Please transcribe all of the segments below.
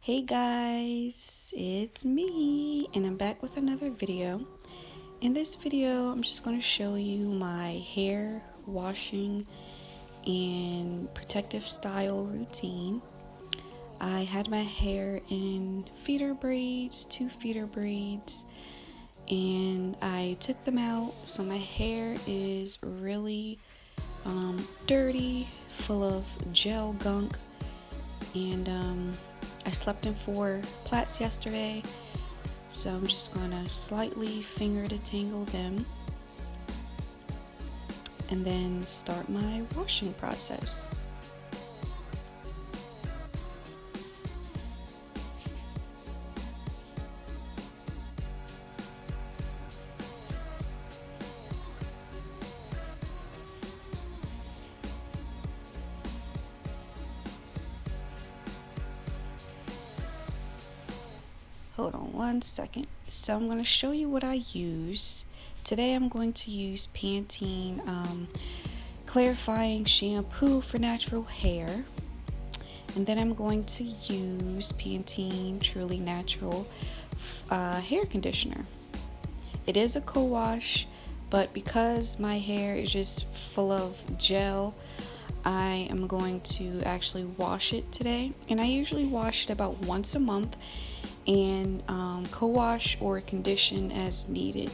Hey guys, it's me and I'm back with another video. In this video, I'm just going to show you my hair washing and protective style routine. I had my hair in feeder braids, 2 feeder braids, and I took them out, so my hair is really dirty, full of gel gunk, and I slept in 4 plaits yesterday, so I'm just going to slightly finger detangle them and then start my washing process. Hold on one second. So I'm going to show you what I use. Today I'm going to use Pantene clarifying shampoo for natural hair. And then I'm going to use Pantene Truly Natural hair conditioner. It is a co-wash, but because my hair is just full of gel, I am going to actually wash it today. And I usually wash it about once a month and co-wash or condition as needed.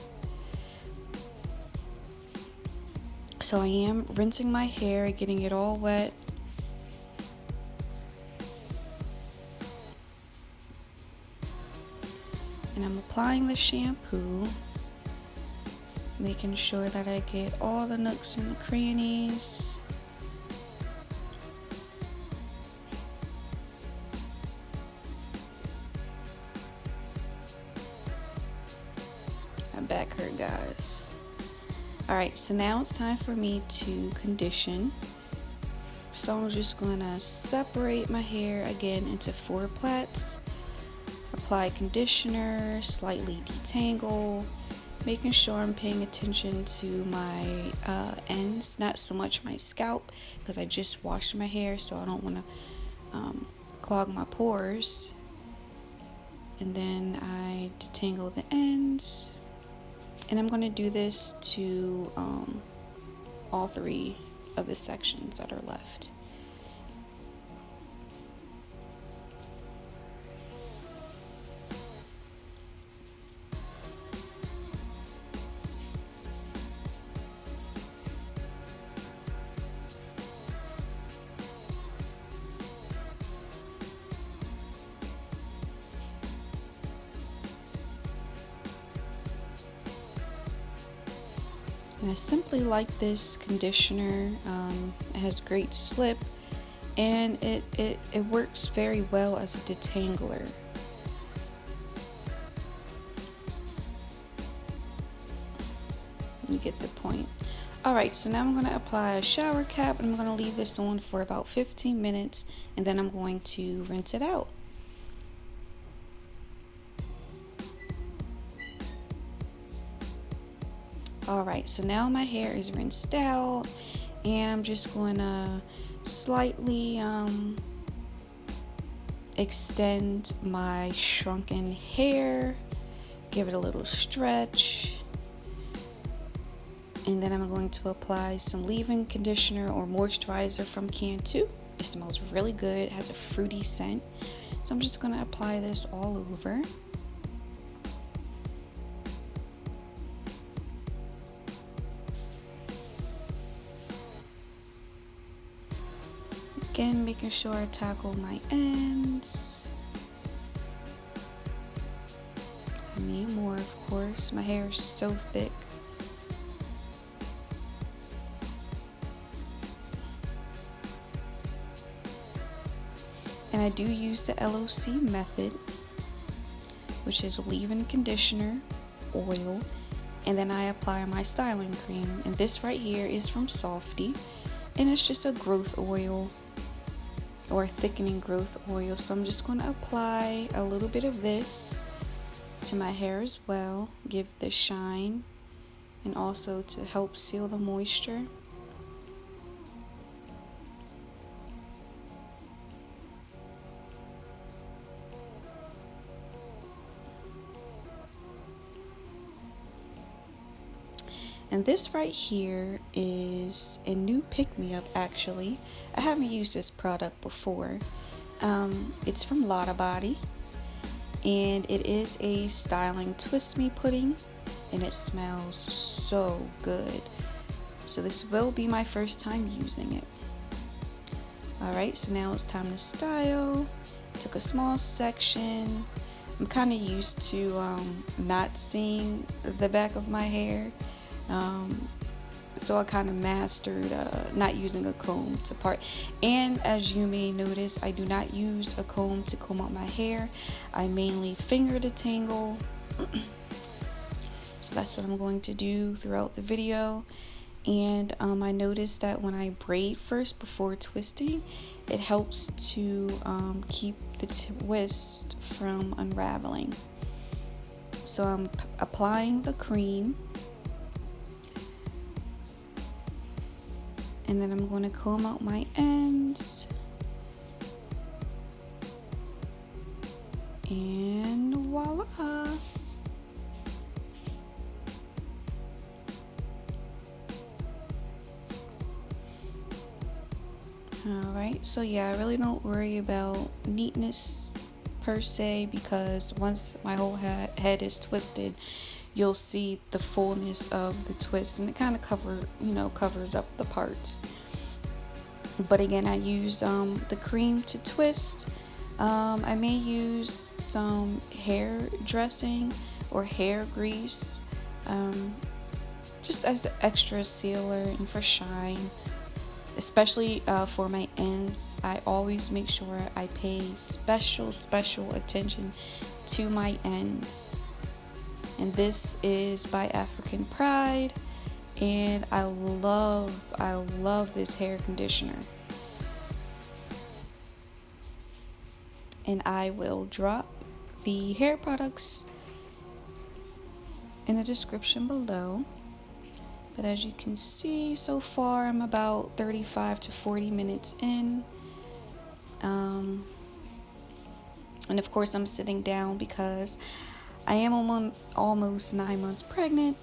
So I am rinsing my hair, getting it all wet. And I'm applying the shampoo, making sure that I get all the nooks and the crannies. My back hurt, guys. Alright, so now it's time for me to condition. So I'm just going to separate my hair again into 4 plaits. Apply conditioner, slightly detangle, making sure I'm paying attention to my ends, not so much my scalp, because I just washed my hair, so I don't want to clog my pores. And then I detangle the ends. And I'm going to do this to all 3 of the sections that are left. And I simply like this conditioner. It has great slip, and it works very well as a detangler. You get the point. Alright, so now I'm going to apply a shower cap, and I'm going to leave this on for about 15 minutes, and then I'm going to rinse it out. Alright, so now my hair is rinsed out, and I'm just going to slightly extend my shrunken hair, give it a little stretch, and then I'm going to apply some leave-in conditioner or moisturizer from Cantu. It smells really good, it has a fruity scent, so I'm just going to apply this all over. Again, making sure I tackle my ends. I need more, of course. My hair is so thick. And I do use the LOC method, which is leave-in conditioner, oil, and then I apply my styling cream. And this right here is from Softee, and it's just a growth oil, or thickening growth oil. So I'm just going to apply a little bit of this to my hair as well, give the shine, and also to help seal the moisture. And this right here is a new pick-me-up actually. I haven't used this product before. It's from Lotta Body, and it is a styling twist me pudding, and it smells so good. So this will be my first time using it. Alright, so now it's time to style. Took a small section. I'm kind of used to not seeing the back of my hair. So I kind of mastered not using a comb to part. And as you may notice, I do not use a comb to comb out my hair. I mainly finger detangle. So that's what I'm going to do throughout the video. And I noticed that when I braid first before twisting, it helps to keep the twist from unraveling. So I'm applying the cream, and then I'm going to comb out my ends, and voila. Alright, so yeah, I really don't worry about neatness per se, because once my whole head is twisted, you'll see the fullness of the twist, and it kind of covers up the parts. But again, I use the cream to twist. I may use some hair dressing or hair grease, just as an extra sealer and for shine. Especially for my ends, I always make sure I pay special attention to my ends. And this is by African Pride, and I love this hair conditioner. And I will drop the hair products in the description below. But as you can see, so far I'm about 35 to 40 minutes in. And of course I'm sitting down because I am almost 9 months pregnant,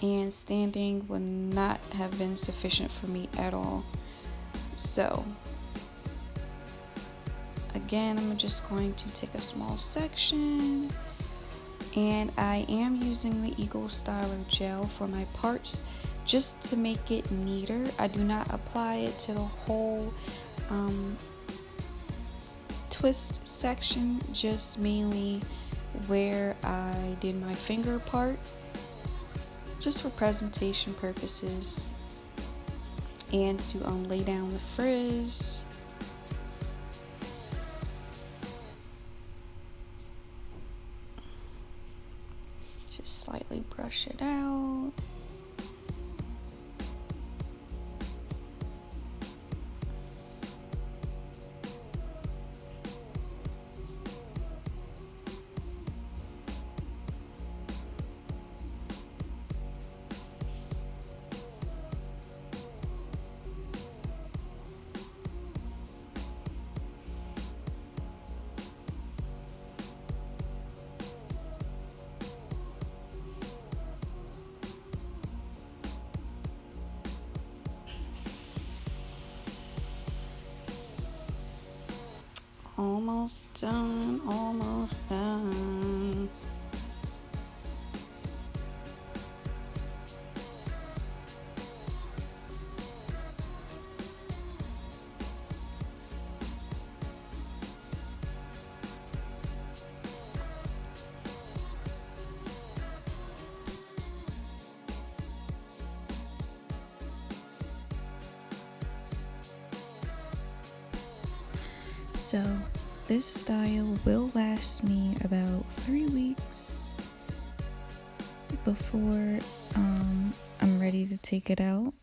and standing would not have been sufficient for me at all. So again, I'm just going to take a small section, and I am using the Eagle Styler gel for my parts just to make it neater. I do not apply it to the whole twist section, just mainly where I did my finger part, just for presentation purposes, and to lay down the frizz. Just slightly brush it out. Almost done, almost done. So this style will last me about 3 weeks before I'm ready to take it out.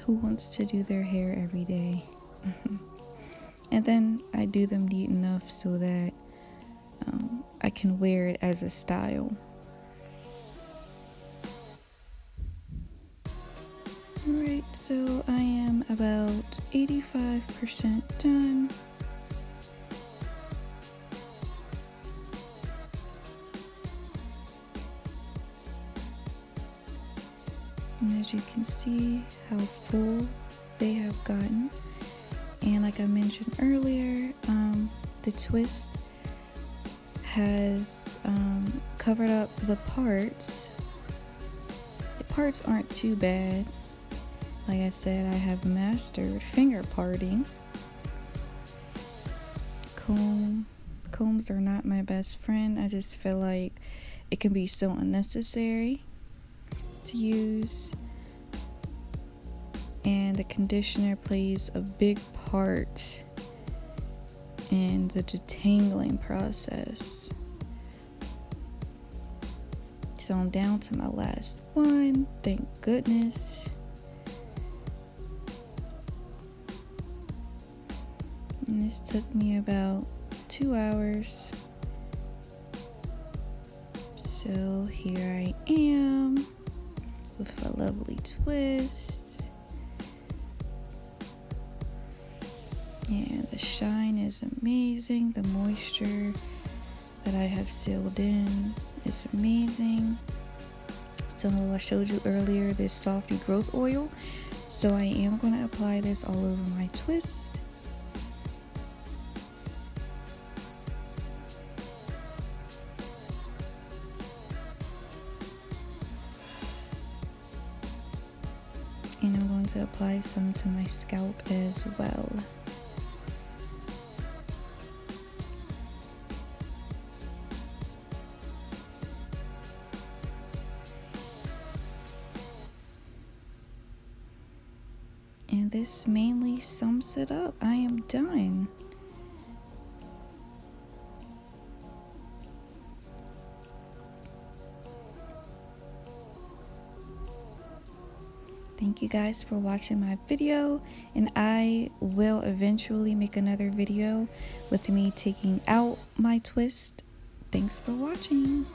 Who wants to do their hair every day? And then I do them neat enough so that I can wear it as a style. Alright, so I am about 85% done. And as you can see how full they have gotten. And like I mentioned earlier, the twist has covered up the parts. The parts aren't too bad. Like I said, I have mastered finger parting. Combs are not my best friend. I just feel like it can be so unnecessary to use. And the conditioner plays a big part in the detangling process. So I'm down to my last one, thank goodness. And this took me about 2 hours. So here I am with a lovely twist. And the shine is amazing. The moisture that I have sealed in is amazing. So I showed you earlier this Softee growth oil. So I am going to apply this all over my twist. And I'm going to apply some to my scalp as well. And this mainly sums it up. I am done. Thank you guys for watching my video, and I will eventually make another video with me taking out my twist. Thanks for watching.